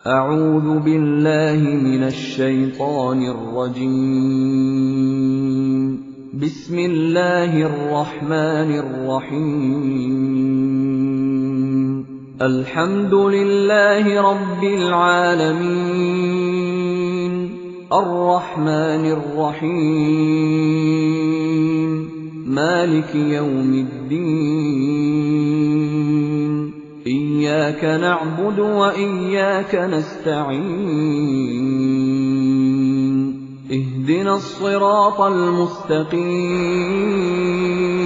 أعوذ بالله من الشيطان الرجيم. بسم الله الرحمن الرحيم. الحمد لله رب العالمين. الرحمن الرحيم. مالك يوم الدين. إياك نعبد وإياك نستعين. اهدنا الصراط المستقيم.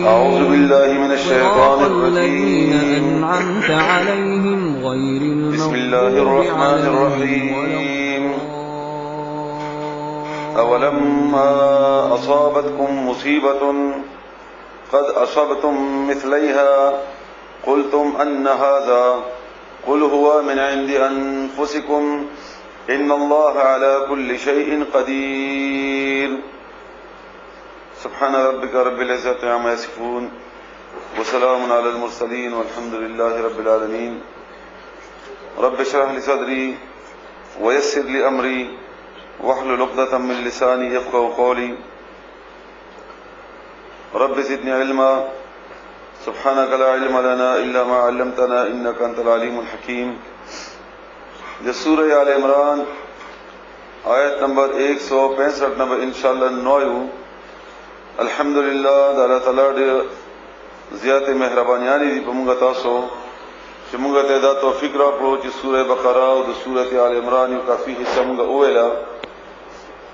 أعوذ بالله من الشيطان الذين الرجيم. أنعمت عليهم غير بسم الله المغضوب الرحمن عليهم الرحيم. أولما أصابتكم مصيبة قد أصبتم مثليها قلتم أن هذا قل هو من عند أنفسكم إن الله على كل شيء قدير. سبحان ربك رب العزة عما يصفون وسلام على المرسلين والحمد لله رب العالمين. رب اشرح لي صدري ويسر لي أمري واحلل عقدة من لساني يفقهوا قولي. رب زدني علما سبحانك لا علم لنا إلا ما علمتنا إنك أنت العليم الحكيم. یہ سورہ آل عمران آیت نمبر 165 نمبر انشاءاللہ 9. الحمدللہ اللہ تعالی ډېر زیات مهربانیانی دی په موږ تاسو چې موږ ته دا توفیق راکړو چې سورہ بقره او د سورہ آل عمران یو کافي حصہ موږ وویلا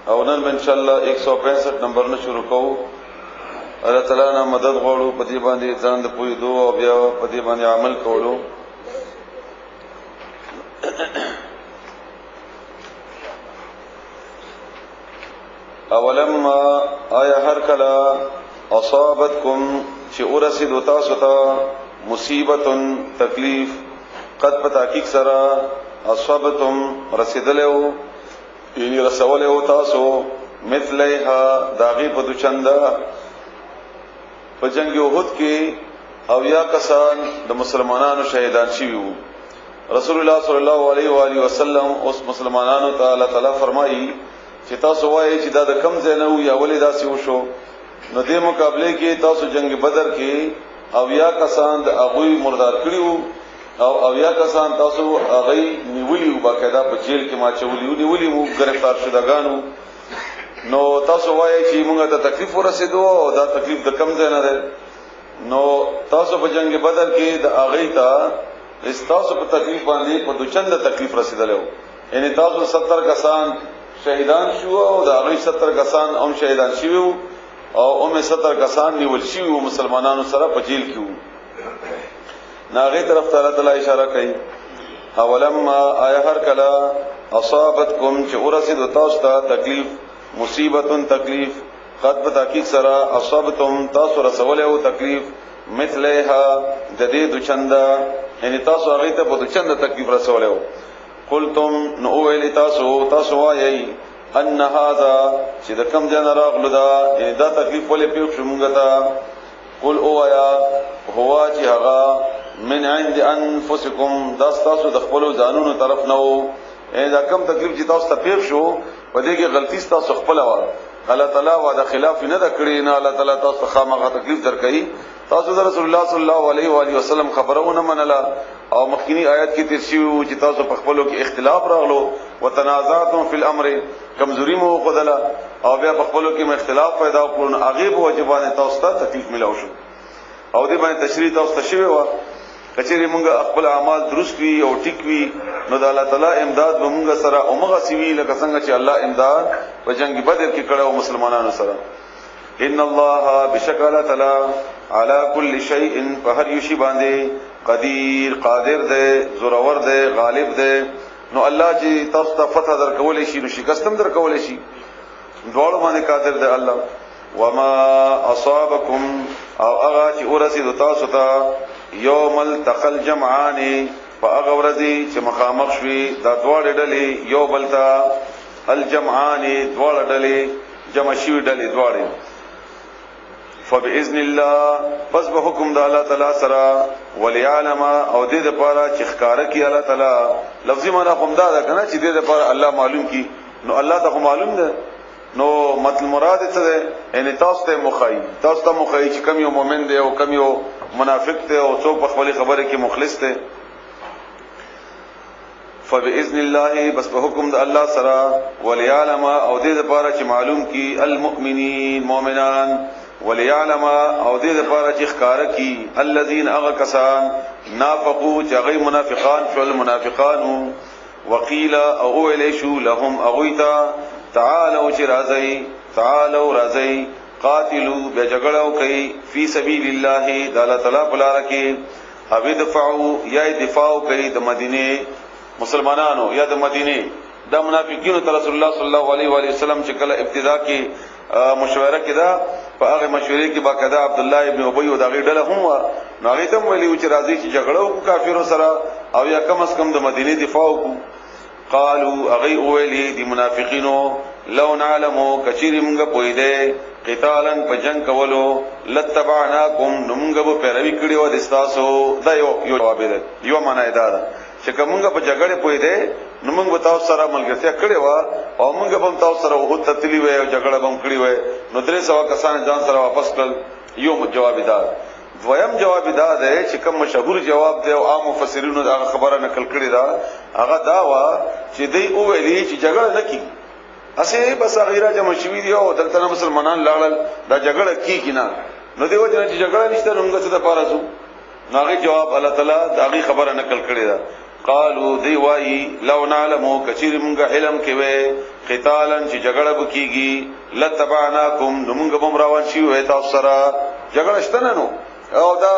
او نن انشاءاللہ 165 نمبر نه شروع کوو. الله تعالی نه مدد غواړو په دې باندې ځان د پوهېدو او بیا په دې باندې عمل کولو. اولما آیا هر کلا اصابتکم چې ورسید تاسو ته مصیبت تکلیف قد په تحقیق سره اصابتم رسیدلو یعنی رسولو تاسو مثلها داغي په دوچنده په جنگ احد کې او یا کسان د مسلمانانو شهیدان شوي وو. رسول الله صلی الله علیه و آله وسلم اوس مسلمانانو ته الله تعالی فرمایي چې تاسو وایي چې دا د کم ځای نه وو یا ولې داسې وشو. نو دې مقابله کې تاسو جنگ بدر کې او یا کسان د هغوی مردار کړي وو او یا کسان تاسو هغوی نیولي وو، باقاعده په جیل کې ماچولي وو، نیولي وو، ګرفتار شدهګان وو. نو تاسو وایي چې موږ ته تکلیف ورسېدو او دا تکلیف د کم ځای نه دی. نو تاسو په جنگ بدر کې د هغوی ته تاسو په تکلیف باندې په دوچنده تکلیف رسېدلی وو. یعنی تاسو 70 کسان شهیدان شو او د هغوی 70 کسان هم شهیدان شوي وو او هم 70 کسان نیول شوي وو مسلمانانو سره په جیل کې وو. نو هغې طرف ته الله تعالی اشاره کوي. اولما آیا هر کله اصابتکم چې ورسېدو تاسو ته تکلیف مصیبت تکلیف قد په تحقیق سره اصابتم تاسو رسولی وو تکلیف مثلها د دې دوچنده یعنی تاسو هغې ته په دوچنده تکلیف رسولی وو. قلتم نو ویلی تاسو وایي ان هذا چې د کم ځای نه راغلو دا یعنی دا تکلیف ولې پیښ شو موږ ته. قل اویا هو چې هغه من عند انفسکم دا ستاسو د خپلو ځانونو طرف نه وو. یعنی دا کم تکلیف چې تاسو ته پیښ شو په دې کې غلطي ستاسو خپله وه. الله تعالی وعده خلاف نه ده کړې، نه الله تعالی تاسو ته خامخا تکلیف درکوي. تاسو د رسول الله صلی الله علیه و آله وسلم خبره ونه منله او مخکینی آیت کې تیر شوي وو چې تاسو په خپلو کې اختلاف راغلو وتنازعتم فی الامر، کمزوري مو وښودله او بیا په خپلو کې اختلاف پیدا وکړو. نو هغې په وجه باندې تاسو ته تکلیف میلاو شو او دې باندې تشریح تاسو ته شوې وه. کچېرې مونږ خپل اعمال درست وي او ټیک وي نو د الله تعالی امداد به مونږ سره همغسې وي لکه څنګه چې الله امداد په جنگ بدر کې کړی و مسلمانانو سره. ان الله بشک الله تعالی علی کل شیء په هر یو شي باندې قدیر قادر دی، زورور دی، غالب دی. نو الله چې تاسو ته فتح درکولی شي نو شکست هم درکولی شي، دواړو باندې قادر دی الله. وما اصابکم او هغه چې ورسېدو تاسو ته یوم التقى الجمعان فاغه ورځې چې مخامخ شوي دا دواړه ډلې یو بل ته الجمعان دواړه ډلې جمع شوي ډلې دواړه فباذن الله پس به حکم د الله تعالی سره وليعلم او دې د پاره چې ښکارا کی الله تعالی لفظي معنا کوم دا ده کنه چې دې د پاره الله معلوم کی نو الله ته معلوم ده نو مطلب مراد څه ده ان تاسو ته مخای چې کم یو مؤمن دی او کم یو منافق دی او څوک په خپل خبره کې مخلص دی فباذن الله بس په حکم د الله سره وليعلم او دې د پاره چې معلوم کی المؤمنین مؤمنان وليعلم او دې لپاره چې ښکارا کی الذين اغكسان نافقوا جغي منافقان فعل منافقان وقيل او اليشو لهم اغويتا تعالوا جرازي قاتلوا بجغلوا كي في سبيل الله تعالى بلاركي او دفعوا یا دفاع کوي د مدینه مسلمانانو یا د مدینه د منافقینو ته رسول الله صلی الله علیه و علیه وسلم چې کله ابتدا کې مشوره کړه په هغه مشورې کې باقاعده عبد الله ابن ابي او دغه ډله هم نو هغه ته ویلي چې راځي چې جګړه وکړو کافرو سره او یا کم از کم د مدینه دفاع وکړو قالوا اغي ویلي دي منافقینو لو نعلمو کچری موږ پویده قتالن په جنگ کولو لتبعناکم نمږ به پیروي کړیو د تاسو دا یو جواب دی یو معنی دا ده چې کومه په جګړه پویده نو موږ به تاسو سره ملګرتیا کړې و او موږ به تاسو سره وو تتلی وې او جګړه به کړې وې نو 300 کسان ځان سره واپس کړل یو جواب دا دویم جواب دا دی چې کوم مشهور جواب دی او عام مفسرینو دا خبره نقل کړې ده هغه دا وا چې دوی ویلي چې جګړه نکي اسه بس غیره جمع شوی دی او دلته مسلمانان لاړل دا جګړه کیږي نه نو دیو چې جګړه نشته موږ څه د پارازو ناغي جواب الله تعالی دا خبره نقل کړې ده قالو دی وای لو نعلمو کچیر مونږه علم کې وې قتالن چې جګړه وکيږي لتبعناکم نو مونږ به روان شي وې تاسو سره جګړه شته نه نو او دا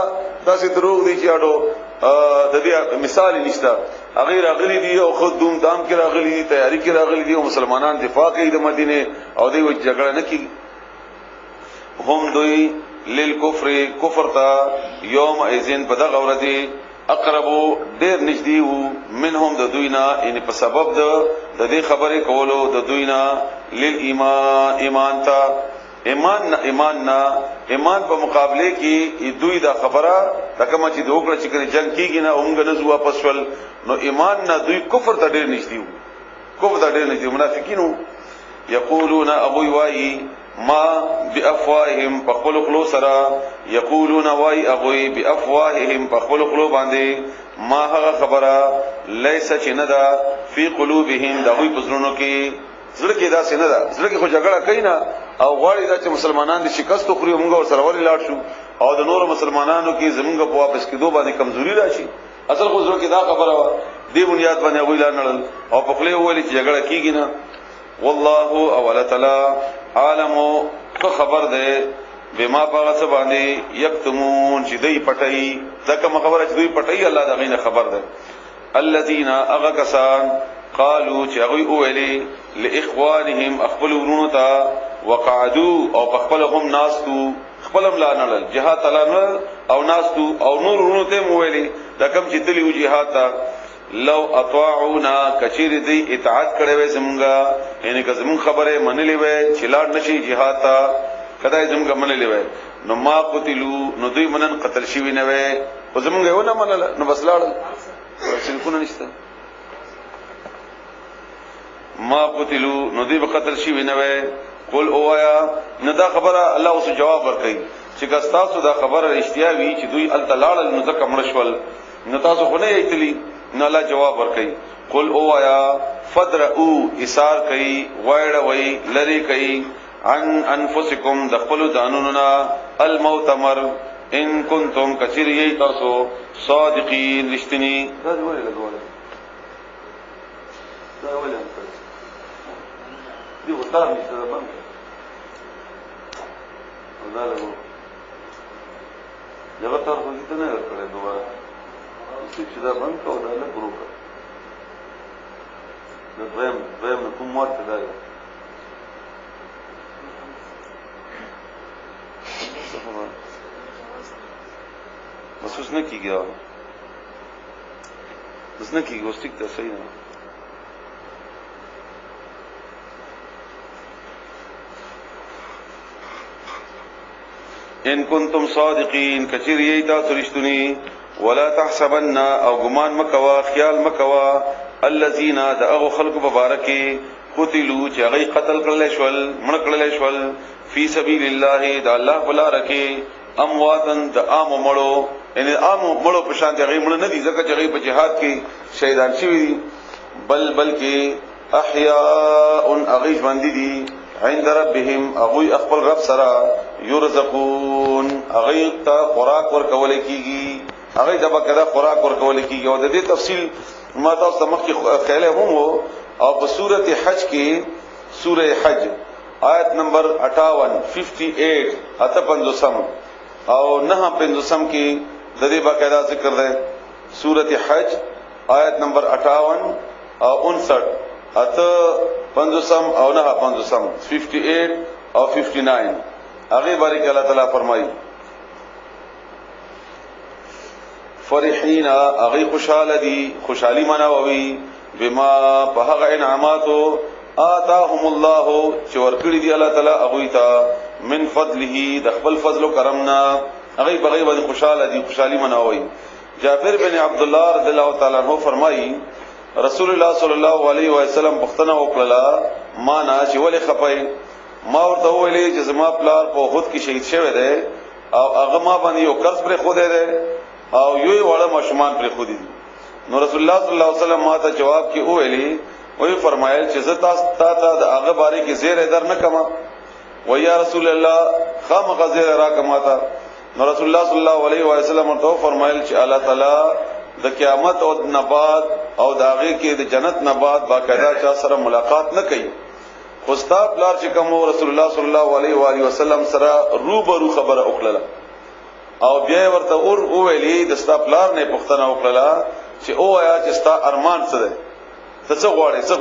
تاسو دروغ دي چې اډو د دې مثال نشته غیر غلی دي او خود دوم دام کې راغلي دي تیاری کې راغلي دي او مسلمانان دفاع کوي د مدینه او دوی و جګړه نه کوي هم دوی للکفر کفر تا یوم ایزن په دغه ورځ اقربو ډیر نږدې وو منهم د دوینا ان په سبب د دې خبرې کولو د دوینا لیل ایمان تا ایمان په مقابله کې دوی دا خبره تکمه چې دوکړه چې کله جنگ کیږي نه اونګ نه زو واپس ول نو ایمان نه دوی کفر ته ډیر نږدې وو کفر ته ډیر نږدې منافقینو یقولون ابو وای ما بافواههم فقل قلو سرا یقولون وای ابوی بافواههم فقل قلو باندې ما هغه خبره لیس چندا فی قلوبهم دغوی پزړونو کې زړه کې دا سینه ده زړه کې خو جګړه کوي نه او غواړي دا چې مسلمانان دي شکست خوري موږ ور سره ولې لاړ شو او د نور مسلمانانو کې زمونږ په واپس کېدو باندې کمزوري راشي اصل خو زړه کې دا خبره و دی بنیاد باندې ویل نه او په خله ویل چې جګړه کیږي نه والله اول تعالی عالم خبر ده بما پاغه باندې یکتمون چې دوی پټي ځکه خبره چې دوی پټي الله دا غینه خبر ده الذين اغكسان قالوا چې هغه ویلي لاخوانهم خپل ورونو ته وقعدوا او خپل هم ناستو خپلم لا نل جهاد تعالی او ناستو او نور ورونو ته ویلي دا کوم چې تلی جهاد ته لو اطاعونا کچیر دی اطاعت کړي وې زمونږه یعنی که زمون خبره منلې وې چې لاړ نشي jihad تا کدای زمونږه منلې وې نو ما قتلوا نو دوی منن قتل شي نه وې او زمونږه یو نه منل نو بس لاړ څنګه نشته ما قتلوا نو دوی به قتل شي نه وې قل اوایا نو دا خبره الله اوس جواب ورکړي چې ګستاسو دا خبره اشتیا وی چې دوی التلال نو ځکه مړشول نو تاسو خو نه ایتلی نو الله جواب ورکړي قل اوایا فدرؤ اسار کوي وایړ وای لری کوي عن انفسکم دخلوا دانوننا الموت مر ان کنتم کثیری تاسو صادقین رښتینی دا ولې لګول دا ولې دی وتا می سره باندې دا له یو تر خو دې نه کړې دوه چې دا باندې کو دا له ګروپ دا دویم کوم وخت دا محسوس نه کیږي بس نه کیږي واستیک ته صحیح نه ان کنتم صادقین کچری ایتا سرشتنی ولا تحسبن او گمان مکوا خیال مکوا الذين دغه خلق مبارکی قتلوا چې هغه قتل کړل شول مړ کړل شول فی سبیل الله د الله بلا رکی امواتن د عام مړو یعنی عام مړو په شان دي هغه مړ نه دي ځکه چې هغه په جهاد کې شهیدان شوي بلکې احیاء اغیش باندې دي عند ربهم اغوی خپل رب سره یرزقون اغی ته خوراک ورکول کیږي هغه د بکره خوراک ورکول کیږي او د دې تفصیل ما تاسو مخکې خیال هم وو او په سورته حج کې سوره حج آیت نمبر 58 اته پنځوسم او نه پنځوسم کې د دې باقاعده ذکر ده سورته حج آیت نمبر 58 او 59 اته پنځوسم او نه پنځوسم 58 او 59 هغه بارک الله تعالی فرمایي فرحین اغی خوشحال دی خوشحالی مناوی بما په هغه انعاماتو آتاهم الله چې ورکړي دی الله تعالی اغوی ته من فضله د خپل فضل او کرمنا اغی بغی باندې خوشاله دی خوشحالی مناوی جابر بن عبد الله رضی الله تعالی عنہ فرمایي رسول الله صلی الله علیه وسلم پختنه وکړه ما نه چې ولې خپای ما ورته ویلې چې زما پلار په خود کې شهید شوی دی او هغه ما باندې یو قرض پر خو دی او یوې وړه مشمان پر خو دي نو رسول الله صلی الله علیه وسلم ما ته جواب کې ویلي وی فرمایل چې زه تاسو د هغه باره کې زیر در نه کما و یا رسول الله خامخ زیر را کما تا نو رسول الله صلی الله علیه وسلم ورته فرمایل چې الله تعالی د قیامت او نبات او داغه کې د جنت نبات باقاعده چا سره ملاقات نه کوي خو ستا پلار چې کوم رسول الله صلی الله علیه و آله وسلم سره روبرو خبره وکړه او بیا ورته اور ویلي د ستا پلار نه پښتنه وکړه چې او یا چې ستا ارمان څه دی ته څه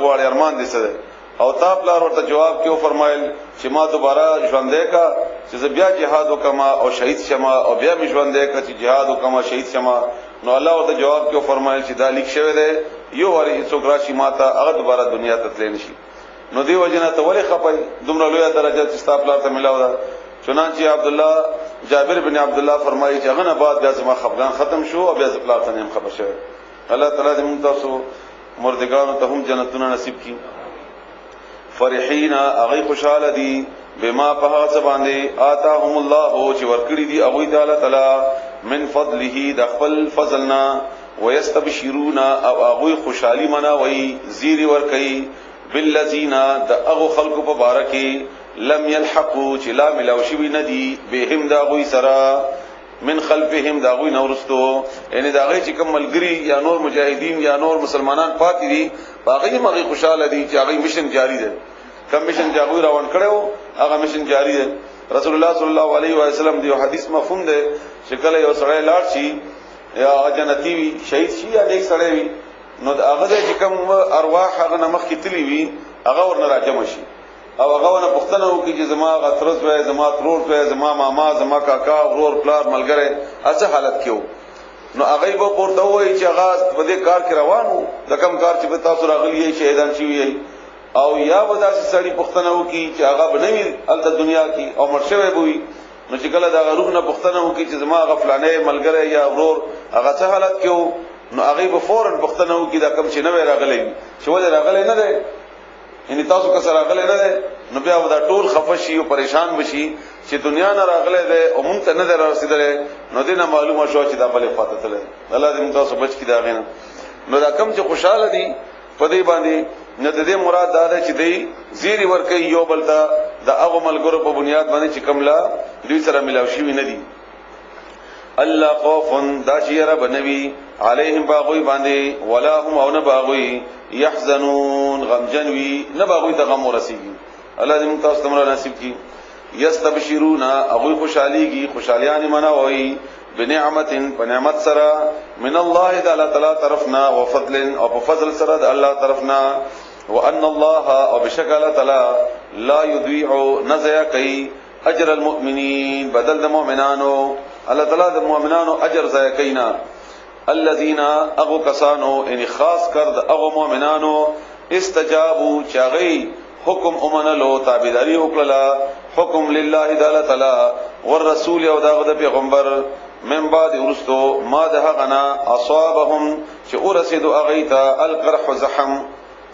غواړې ارمان دې څه دی او تا پلار ورته جواب کیو فرمایل چې ما دوباره ژوندې کا چې بیا جهاد وکما او شهید شمه او بیا می ژوندې کا چې جهاد وکما شهید شمه نو الله ورته جواب کیو فرمایل چې دا لیک شوی دی یو وری څوک راشي ماته هغه دوباره دنیا ته تللی نشي نو دی وجنه ته ولې خپای دومره لوی درجه چې ستا پلار ته ملاو ده چنانچہ عبد الله جابر بن عبد الله فرمایي چې هغه نه بعد بیا زما خفقان ختم شو او بیا پلار ته هم خبر شوی الله تعالی دې موږ تاسو مردگانو ته هم جنتونه نصیب کړي فرحین اغی خوشاله دي بما په هغه باندې آتاهم الله چې ورکړي دي هغه تعالی تعالی من فضله د خپل فضلنا ويستبشرون او هغه خوشحالي مناوي زیری ورکړي بالذین د هغه خلق په بارکه لم يلحقوا چې لا ملوشي ندي بهم دا غوي سرا من خلفهم دا غوي نورستو یعنی دا غي چې کوم ملګری یا نور مجاهدین یا نور مسلمانان پاتې دي باغی مغي خوشاله دي چې هغه مشن جاری ده کم مشن جاغوی روان کړو هغه مشن جاری ده رسول الله صلی الله علیه و سلم دی حدیث مفهوم ده چې کله یو سړی لاړ شي یا جنتی وي شهید شي یا نیک سړی وي نو هغه چې کوم ارواح هغه نمخ کې تلی وي هغه ورنه راجم شي او هغه ونه پښتنه وکي چې زما غترز وای زما ترور وای زما ماما زما کاکا ورور پلار ملګری اڅه حالت کېو نو هغه به پورته وای چې هغه په دې کار کې روانو د کم کار چې تاسو راغلی شهیدان شي او یا ودا چې سړی پښتنه وکي چې هغه بنوي الته دنیا کې او مرشوي بوي نو چې کله دا غروب نه پښتنه وکي چې زما غفلانه ملګری یا ورور هغه څه حالت کېو نو هغه به فورن پښتنه وکي دا کم چې نه راغلی چې وځي راغلی نه ده یعنی تاسو که سره راغلی نه ده نو بیا ودا ټول خفشي او پریشان بشي چې دنیا نه راغلی ده او مونږ ته نه رسیدل نو دینه معلومه شو چې دا بلې فاتته ده الله دې موږ تاسو بچ کی دا غینه نو دا کم چې خوشاله دي په دې باندې نه د دې مراد دا ده چې دی زیری ورکه یو بلتا د هغه ملګرو په بنیاد باندې چې کملا دوی سره ملاو شي نه دي الله خوفن دا شیره بنوي علیهم باغوی باندې ولا هم او نه باغوی يحزنون غمجنوي نه باغوی ته غم ورسیږي الله دې موږ تاسو ته نصیب کړي یستبشرون ابو خوشاليږي خوشالیان مناوي بنعمت بنعمت سره من الله تعالی طرفنا وفضل او بفضل سره د الله طرفنا وان الله او بشکل تعالی لا يضيع نزيا کوي اجر المؤمنين بدل د مؤمنانو الله تعالی د مؤمنانو اجر ضایع کینا الذين اغو کسانو ان خاص کر د اغو مؤمنانو استجابوا چاغي حکم امنلو تابعداري وکړه حکم لله تعالی والرسول او داغه پیغمبر من بعد ورستو ما ده غنا اصابهم چې ورسېدو اغیتا القرح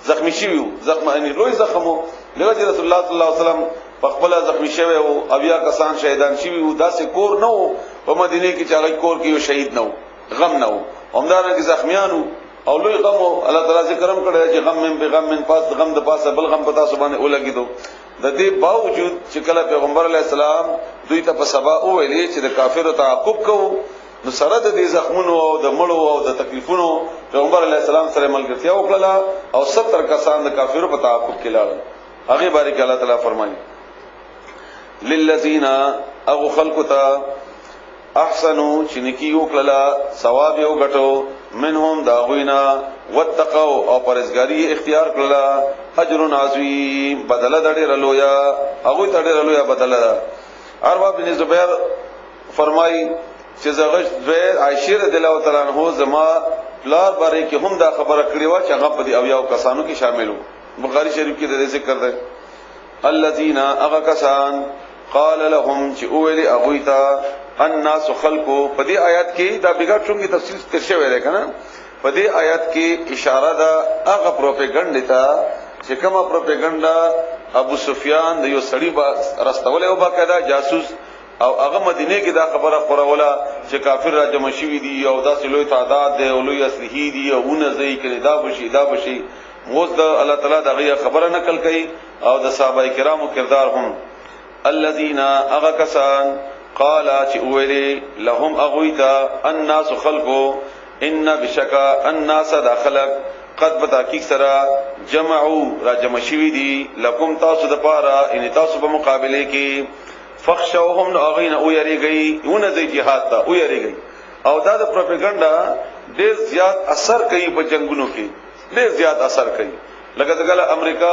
زخمی شویو زخم ان لوی زخمو لکه رسول الله صلی الله علیه وسلم په خپل زخمی شوی او بیا کسان شهیدان شویو داسې کور نه وو په مدینه کې چې هغه کور کې یو شهید نه وو غم نه وو همدارنګه زخمیانو او لوی غم الله تعالی ذکرم کړی چې غم من بغم من پاس غم د پاسه بل غم پتا سبحانه ولګیدو د دې باوجود چې کله پیغمبر علی السلام دوی ته په سبا او ویلي چې د کافرو تعقب کوو نو سره د دې زخمونو او د مړو او د تکلیفونو پیغمبر علی السلام سره ملګرتیا وکړه او 70 کسان د کافرو په تعقب کې لاړل هغه بارک الله تعالی فرمایي للذین اغه خلقتا احسنوا چنکی وکړه ثواب یو غټو منهم داغوینا واتقوا او پرهیزګاری اختیار کړه اجر عظیم بدله دړي رلویا هغه تړي رلویا بدله ده اروا بن زبیر فرمای چې زغش زبیر عائشه رضی الله تعالی عنها زما لار باره کې هم دا خبره کړې و چې هغه په دې اویاو کسانو کې شامل وو بخاری شریف کې د ذکر ده الذين اغكسان قال لهم چې اولی اغویتا الناس خلقو په دې آیات کې دا بیګا څنګه تفصیل ترشه ویل کنه په دې آیات کې اشاره ده هغه پروپاګاندا ته چې کومه پروپاګاندا ابو سفیان د یو سړی با راستول او باقاعده جاسوس او هغه مدینه کې دا خبره خوروله چې کافر را جمع شوی دي او داسې لوی تعداد دی او لوی اسلحې دي او ونځي کې دا بشي موږ د الله تعالی دغه خبره نقل کړي او د صحابه کرامو کردار هم الذين اغكسان قال چې ویلي لهم اغويتا الناس خلقو ان بشکا الناس داخلك قد بتحقیق سره جمعوا را جمع شوی دي لكم تاسو د پاره ان تاسو په مقابله کې فخشوهم اغین او یریږي ونه د جهاد ته او یریږي او دا د پروپاګاندا ډیر زیات اثر کوي په جنگونو کې ډیر زیات اثر کوي لکه څنګه امریکا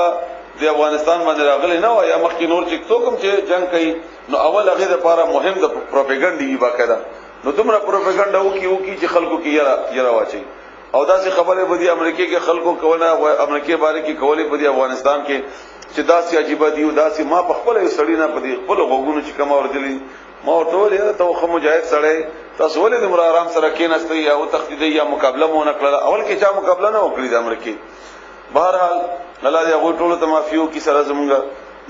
د افغانستان باندې راغلی نه و یا مخکې نور چې څوک چې جنگ کوي نو اول هغه لپاره مهم د پروپاګاندا دی باقاعده نو تمره پروپاګاندا وکي چې خلکو کې یرا واچي او دا څه خبره بدی امریکای کې خلکو کوله امریکای باره کې کولې بدی افغانستان کې چې داسې عجیب دی او داسې ما په خپل سړی نه بدی خپل غوګونو چې کما وردلی ما ټول یې ته خو مجاهد سړی تاسو ولې د مر آرام سره کېناستئ یا او تخدید یا مقابله مو نه کړل اول کې چا مقابله نه وکړي د امریکای بهرحال الله دې هغه ټول ته معافيو کی سره زمونږ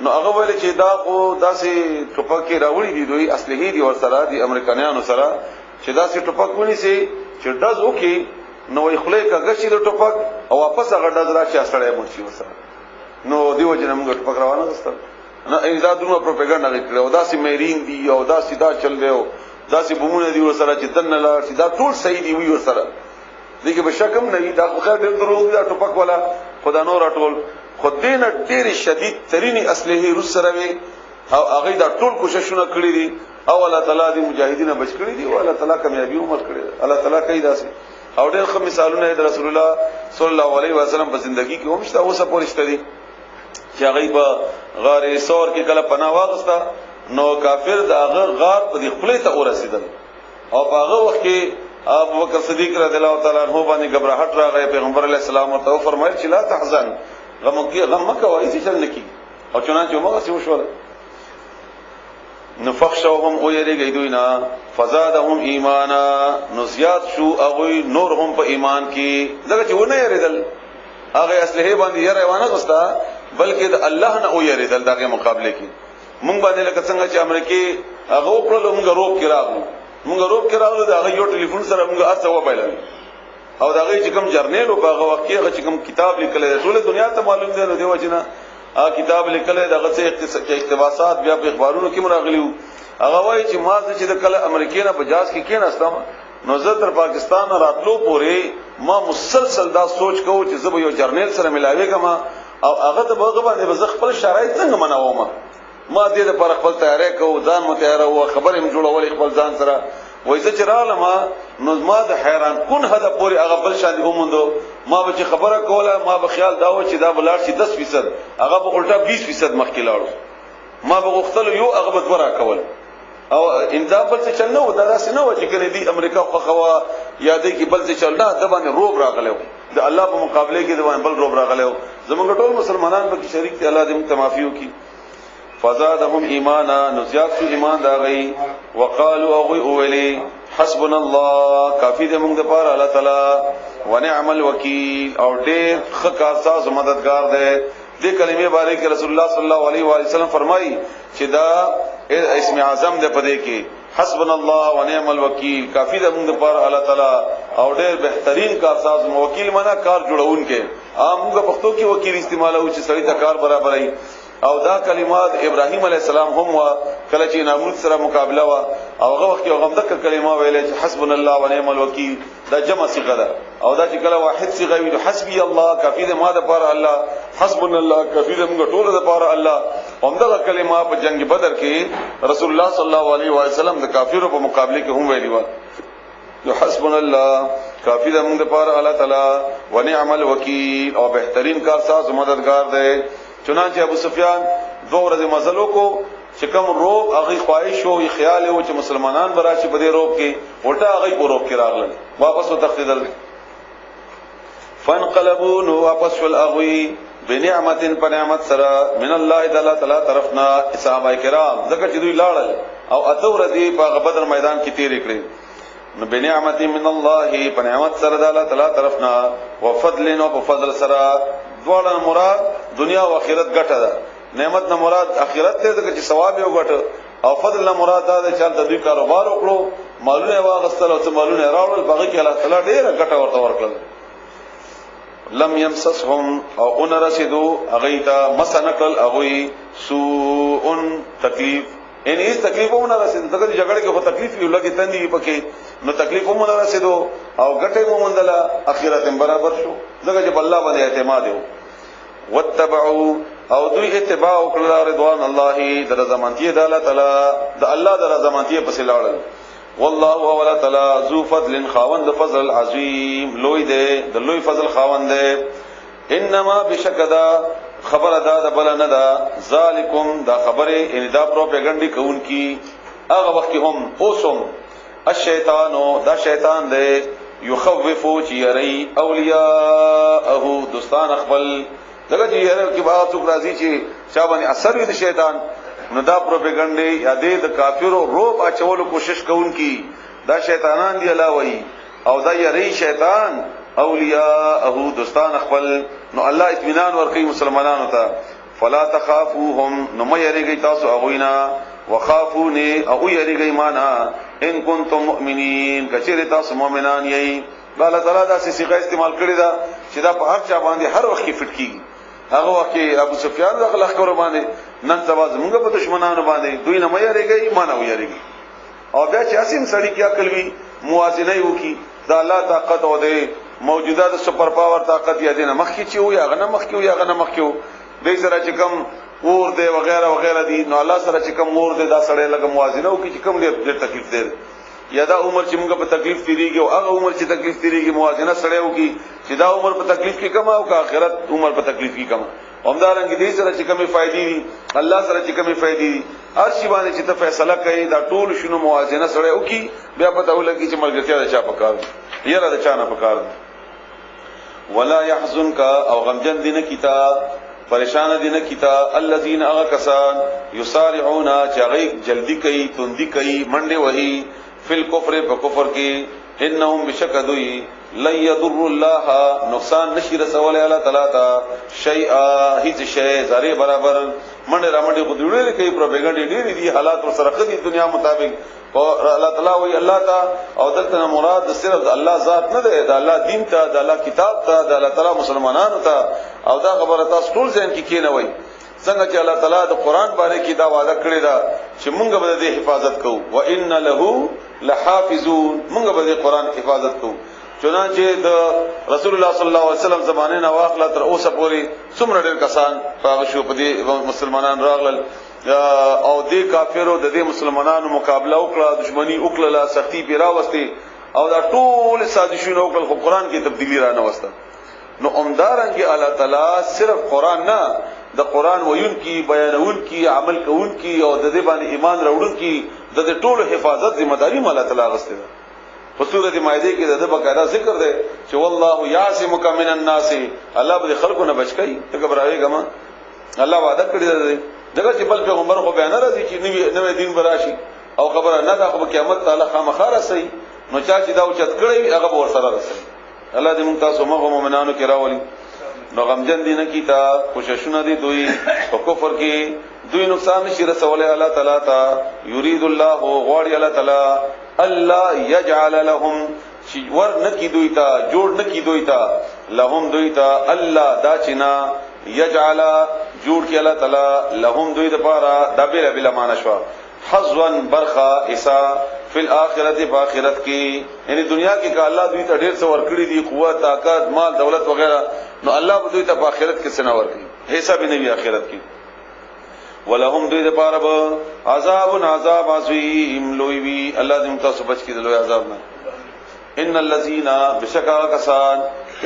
نو هغه ویل چې دا خو داسې ټوپک راوړي دي دوی اصلي دي ور سره دي امریکایانو سره چې داسې ټوپک ونی سي چې داس وکي نو یې خلې کاغشي د ټوپک او واپس هغه داس راشي اصله مونږ شي وسره نو دیو جن موږ ټوپک روانه وستل نه دا دوه پروپاګاندا لیکل او داسې مېرین دي او داسې دا چل دی او داسې بمونه دي ور سره چې دنه لا چې دا ټول صحیح دی وي ور سره دغه بشکم نه دا خو خیر ډېر دروغ دا ټوپک والا خدا نور ټول خدینه ډېر شدید ترینی اصله روس سره وي او هغه دا ټول کوششونه کړی دي او الله تعالی دې مجاهدینه بچ کړی دي او الله تعالی کامیابی عمر کړی الله تعالی کوي داسې او ډېر ښه مثالونه د رسول الله صلی الله علیه وسلم په ژوندۍ کې هم شته اوسه پورشته دي چې هغه په غار سور کې کله پناه واغستا نو کافر دا غار په دې خپل ته ورسیدل او هغه وخت کې ابو بکر صدیق رضی الله تعالی عنہ باندې غبرهټ راغی پیغمبر علیه السلام ته فرمایل چې لا تحزن غم مکه وایي چې چل نکی او چنانچه موږ څه وشول نفخشوهم او یریږي دوی نه فزادهم ایمانا نو زیات شو هغه نور هم په ایمان کې دغه چې ونه یریدل هغه اصله باندې یې روانه غستا بلکې د الله نه او یریدل دغه مقابله کې مونږ باندې لکه څنګه چې امریکای هغه وکړل مونږ روب کې راغلو مونږ روب کې راغلو دا یو ټلیفون سره مونږ ارڅ و بایلل او دا غي چې کوم جرنیل او هغه وخت کې هغه چې کوم کتاب لیکل ټول دنیا ته معلوم دی نو دیو جنا هغه کتاب لیکل دغه څه اقتباسات بیا په اخبارونو کې راغلیو هغه وایي چې ما چې د کله امریکای نه بجاز کې کېناستم نو زه تر پاکستان راتلو پورې ما مسلسل دا سوچ کوم چې زه به یو جرنیل سره ملاويږم او هغه ته به باندې زه خپل شرایط څنګه مناوم ما دې لپاره خپل تیاری کوم ځان مو تیار او خبرې م جوړولې خپل ځان سره وای زه چراله نو ما د حیران کون هدا پوری هغه بل شان وموندو ما به خبره کوله ما به خیال داو چې دا بلار شي 10% هغه به الټا 20% مخکې لاړو ما به غختل یو هغه به ورا کول او انځاب بل څه چل نو دا داسې نه و چې کنه دی امریکا خو خوا یادې کې بل څه چل نه د باندې روب راغلو د الله په مقابله کې د باندې بل روب راغلو زمونږ ټول مسلمانان په شریک ته الله دې معافي وکړي فزادهم ایمانا نزیات سو ایمان دا غي وقالوا اغوی اولی حسبنا الله کافی دې موږ د پاره الله تعالی ونعم الوکیل او ډېر ښه کارساز مددگار دی. دې کلمې باره کې رسول الله صلی الله علیه و وسلم فرمایي چې دا اسم اعظم دې پدې کې حسبنا الله ونعم الوکیل کافی دې موږ د پاره الله تعالی او ډېر بهترین کارساز وکیل معنا کار جوړون کې موږ پښتو کې وکیل استعمالو چې سړی ته کار برابرای او دا کلمات ابراهیم علیه السلام هم وا کله چې نامرود سره مقابله وا او هغه وخت یو غمدک کلمه ویلې چې حسبنا الله ونعم الوکیل دا جمع صيغه ده او دا چې کله واحد صيغه وي حسبي الله کافی ده ما ده پر الله حسبنا الله کافی ده موږ ټول ده پر الله همدغه کلمه په جنگ بدر کې رسول الله صلی الله علیه و سلم د کافرو په مقابله کې هم ویلي و نو حسبنا الله کافی ده موږ پر الله تعالی ونعم الوکیل او بهترین کارساز مددگار ده. چنانچہ ابو سفیان دو ورځې مزلو کو چې کوم روب هغه خواهش او خیال او چې مسلمانان براشي په دې روب کې ورته هغه په روب کې راغلل واپس وتختیدل فانقلبوا نو واپس ول اغوی بنعمت پنعمت سره من الله تعالی طرفنا صحابه کرام ذکر چې دوی لاړل او اته ورځې په بدر میدان کې تیر کړی نو بنعمت من الله پنعمت سره د الله تعالی طرفنا وفضل او په فضل سره دواړه مراد دنیا او آخرت ګټه ده. نعمت نه مراد آخرت ته چې ثواب یو ګټه او فضل نه مراد دا چې تل دوی کاروبار وکړو مالونه واغستل او مالونه راوړل باغی کې الله تعالی ډېر ګټه ورته ورکړل. لم يمسسهم او ان رسدوا اغیتا مسنقل اغوی سوء تکلیف ان هیڅ تکلیفونه رسید دغه جګړه کې خو تکلیف یو لګی تندې پکې نو تکلیفونه رسیدو او ګټه مو مندله اخرت برابر شو دغه چې الله باندې اعتماد یو واتبعوا او دوی اتباع وکړه رضوان الله در زمانتی د الله تعالی د الله در زمانتی پسې لاړل والله ولا تعالی ذو فضل خاوند فضل عظیم لوی دی د لوی فضل خاوند دی. انما بشکدا خبر ادا د بل نه دا ذالکم دا خبره ان دا پروپاګاندا کوونکی هغه وخت هم اوسم الشیطانو دا شیطان دی یخوفو چیری اولیاءه دوستان خپل دغه چیرې کې باغ څوک راځي چې شابانه اثر وي د شیطان نو دا پروپاګاندا یا د کافرو روب اچولو کوشش کوونکی دا شیطانان دی علاوه او دا یری شیطان اولیاءه دوستان خپل نو الله اطمینان ورکړي مسلمانانو ته فلا تخافوهم نو مې یریږي تاسو اغوینا وخافوني او یریږي معنا ان کنتم مؤمنین کچره تاسو مؤمنان یې الله تعالی دا صيغه استعمال کړی دا چې دا په هر چا باندې هر وخت کې فټ کیږي هغه وخت ابو سفیان د خلق کور باندې نن سبا زموږ په دشمنانو باندې دوی نه مې یریږي معنا ویریږي او بیا چې اسیم سړی کې عقل وی موازنه وکي دا الله طاقت او د موجوده د سپر پاور طاقت یا دینه مخکې چې وي هغه نه مخکې وي هغه نه مخکې دې سره چې کم اور دی وغیرہ وغیرہ دي نو الله سره چې کم اور دی دا سره لګ موازنه وکي چې کم ډېر تکلیف دی یا دا عمر چې موږ په تکلیف تیریږي او هغه عمر چې تکلیف تیریږي موازنه سره وکي چې دا عمر په تکلیف کې کم او آخرت عمر په تکلیف کې کم همدارنګه دې سره چې کمې فائدې دي الله سره چې کمې فائدې دي هر شی باندې چې ته فیصله کوي دا ټول شنو موازنه سره وکي بیا پته ولګي چې ملګرتیا د چا پکار یره د چا نه پکار ولا يحزنك او غمجن دینه کیتا پریشان دینه کیتا الذين اغكسان يسارعون چغی جلدی کوي توندی کوي منډه وهي فل کفر په کفر کې انهم بشکدوی لن يضر الله نقصان نشي رسول الله تعالی تا شیئا هیڅ شی زری برابر منډه رامډه کو دیوړي کوي پروپاګاندا ډېری دي حالات سره خدي دنیا مطابق او الله تعالی وی الله تا او دلته مراد صرف الله ذات نه ده د الله دین ته د الله کتاب ته د الله تعالی مسلمانانو ته او دا خبره تاسو ټول ځین کې کینه وای څنګه چې الله تعالی د قران باندې کې دا وعده کړی دا چې مونږ به د حفاظت کوو و ان له لحافظون مونږ به د قران حفاظت کوو چنانچه د رسول الله صلی الله علیه وسلم زمانه نه واخله تر اوسه پورې څومره ډېر کسان هغه شو په دې مسلمانان راغلل او دې کافرو د دې مسلمانانو مقابله وکړه دشمنی وکړه سختی پیراوستي او دا ټول سازشونه وکړل خو قران کې تبدیلی را نه وسته نو عمدارنګي الله تعالی صرف قران نه د قران ویون کی بیانون کی عمل کوون کی او د دې باندې ایمان راوړون کی د ټولو حفاظت ذمہ داری الله تعالی غسته ده په سورۃ مائده کې د بقایا ذکر ده چې والله یعصمک من الناس الله به خلقونه بچ کی ته غبراوي ګما الله وعده کړی ده دغه چې بل پیغمبر خو بیان راځي چې نوې دین براشي او خبره نه ده خو قیامت تعالی خامخا رسي نو چې دا اوچت کړی هغه ور سره رسي الله دې موږ تاسو موږ مؤمنانو کې راولي نو غمجن دي نه کیتا کوششونه دي دوی په کفر کې دوی نقصان نشي رسولای الله تعالی تا یرید الله غواړي الله تعالی الله یجعل لهم چې ور نکی دوی تا جوړ نکی دوی تا لهم دوی تا الله دا چنا یجعل جوړ کی الله تعالی لهم دوی د پاره دبل بلا معنا شو حظوا برخا اسا فی الاخرته په اخرت کې یعنی دنیا کې که الله دوی ته ډیر څه ورکړي دي قوت طاقت مال دولت وغیرہ نو الله به دوی ته په اخرت کې څه نه ورکړي حساب نه وی اخرت کې ولهم دوی د پاره به عذاب عظیم لوی وی الله دې متاسو بچ کې د لوی عذاب نه ان الذين بشکا کسان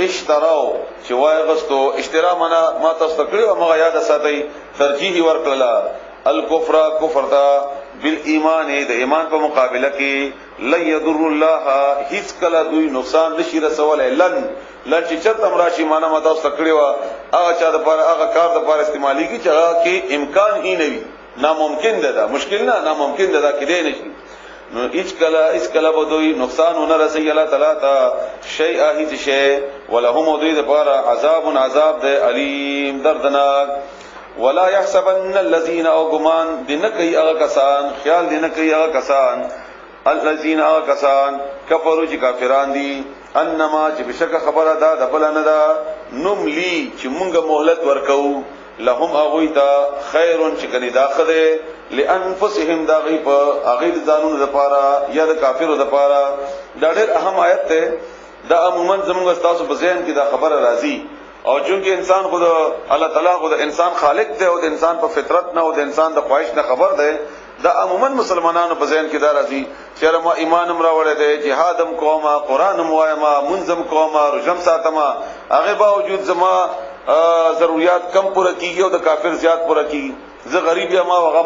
اشتراو چې وای غستو اشترا معنا ما تاسو کړو ما یاد ساتي ترجیح ورکړه الکفر کفر دا بالایمان د ایمان په مقابله کې لن يضر الله هیڅ کله دوی نقصان نشي رسولای لن چې چرته مراشي معنا ما تاسو کړو هغه چا د پر هغه کار د پر استعمالي کی چې هغه کې امکان هی نه وي ناممکن ده مشکل نه ناممکن ده کې دی نشي نو اس کلا بدوی نقصان ہونا رسی اللہ تعالی تا شیء هیڅ شی ولهم دوی د پاره عذاب ده علیم دردناک ولا يحسبن الذين او گمان دین کوي هغه کسان خیال دین کوي هغه کسان الذين هغه کسان کفروا چې کافران دي انما چې بشک خبره ده د بل نه ده نملی چې مونږه مهلت ورکو لهم اغویتا خیرون چې کني داخله لانفسهم دا غي په اغید ځانونو لپاره یا د کافرو لپاره دا ډېر اهم آیت ده دا عموما زموږ تاسو په ذهن کې دا خبره راځي او چونکه انسان خود الله تعالی خود انسان خالق دی او د انسان په فطرت نه او د انسان د خواهش نه خبر ده دا عموما مسلمانانو په ذهن کې دا راځي چې ما ایمان امر وړه ده جهادم کوما قران موایما منظم کوما رجم ساتما هغه باوجود زما ضرورت کم پوره کیږي او د کافر زیات پوره کیږي زه غریب یم ما وغه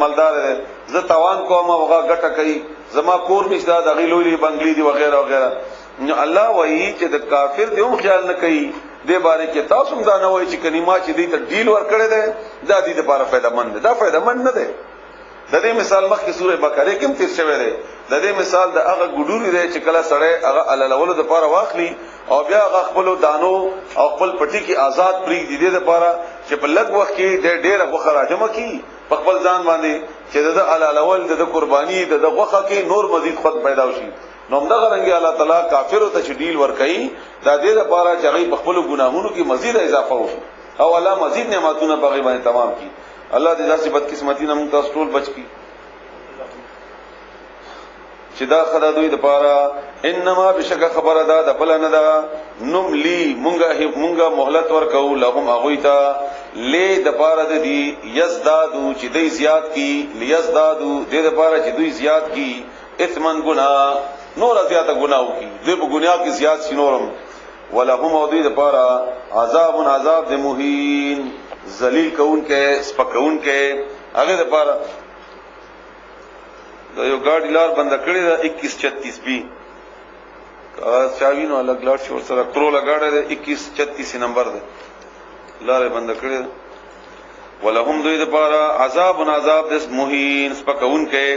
مالدار زه توان کوم وغه ګټه کوي زما کور نشته د غیلولي بنگلي دي وغیرہ وغیرہ نو الله وایي چې د کافر دی هم خیال نه کوي د باره کې تاسو هم دا نه وایي چې کنيما چې دې ته ډیل ور کړی دی دا دې لپاره فائدہ مند ده دا فائدہ مند نه ده د دې مثال مخکې سوره بقره کې هم تیر شوی دی د دې مثال د هغه ګډوري دی چې کله سړی هغه عللولو د لپاره واخلي او بیا هغه خپل دانو او خپل پټي کې آزاد پری دي د لپاره چې په لږ وخت کې ډېر غوخه راجمه کی په خپل ځان باندې چې د عللول د قرباني د غوخه کې نور مزید خود پیدا وشي نو موږ غرنګي الله تعالی کافرو ته شډیل ور کوي د دې لپاره چې هغه په خپل ګناهونو کې مزید اضافه وشي او الله مزید نعمتونه په غیبه تمام کی الله دې داسې بدقسمتي نه موږ تاسو ټول بچ کی چې دا خدای دوی د پاره انما بشک خبره ده د بل نه ده نملی مونږه مهلت ورکو لهم اغویتا لې د پاره د دی یزدادو چې دوی زیات کی لیزدادو د پاره چې دوی زیات کی اثمن گناہ نور زیاته گناہو کی دوی په گناہ کې زیات شنورم ولهم دوی د پاره عذاب د مهین ذلیل کون کې سپکون کې هغه د پاره دا یو ګاډی لار بند کړی دا 2136 بي چاوینو الګ لار شو سره کرولا ګاډی دا 2136 نمبر ده لار بند کړی ولهم دوی د پاره عذاب د مهین سپکون کې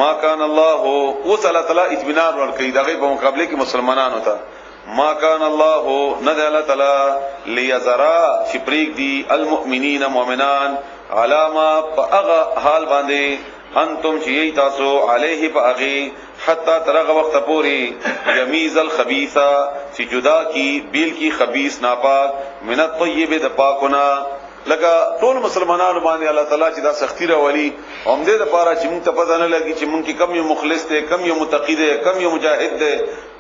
ما کان الله او صلی الله تعالی اطمینان ورکړي دغه په مقابله کې مسلمانانو ته ما کان الله ند الله تعالی لیزرا شپریک دی المؤمنین مؤمنان علامه اغه حال باندې انتم چی تاسو علیه باغی حتا ترغه وخت پوری یمیز الخبیثا چې جدا کی بیل کی خبیث ناپاک من الطیب د پاکنا لکه ټول مسلمانانو باندې الله تعالی چې دا سختی راولي هم دې لپاره چې موږ ته پته نه لګي چې موږ کې کم یو مخلص دی کم یو متقی دی کم یو مجاهد دی